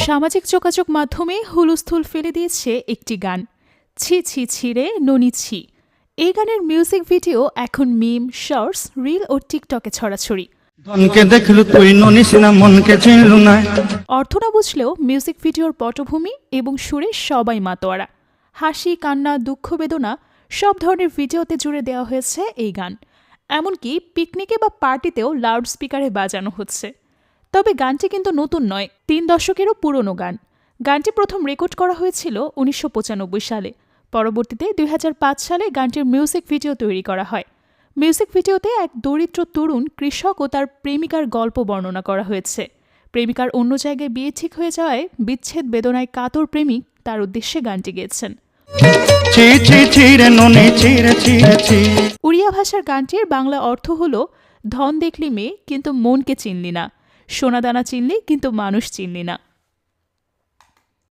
সামাজিক যোগাযোগ মাধ্যমে হুলস্থুল ফেলে দিয়েছে একটি গান, ছি ছি ছি রে ননি ছি। এই গানের মিউজিক ভিডিও এখন মিম, শর্টস, রিল ও টিকটকে ছড়াছড়ি। অর্থ না বুঝলেও মিউজিক ভিডিওর পটভূমি এবং সুরে সবাই মাতোয়ারা। হাসি, কান্না, দুঃখ, বেদনা সব ধরনের ভিডিওতে জুড়ে দেওয়া হয়েছে এই গান। এমনকি পিকনিকে বা পার্টিতেও লাউড স্পিকারে বাজানো হচ্ছে। তবে গানটি কিন্তু নতুন নয়, 3 দশকেরও পুরনো গান। গানটি প্রথম রেকর্ড করা হয়েছিল 1995 সালে। পরবর্তীতে 2005 সালে গানটির মিউজিক ভিডিও তৈরি করা হয়। মিউজিক ভিডিওতে এক দরিদ্র তরুণ কৃষক ও তার প্রেমিকার গল্প বর্ণনা করা হয়েছে। প্রেমিকার অন্য জায়গায় বিয়ে ঠিক হয়ে যাওয়ায় বিচ্ছেদ বেদনায় কাতর প্রেমিক তার উদ্দেশ্যে গানটি গেয়েছেন। উড়িয়া ভাষার গানটির বাংলা অর্থ হল, ধন দেখলি মেয়ে কিন্তু মনকে চিনলি না, সোনাদানা চিনলি কিন্তু মানুষ চিনলি না।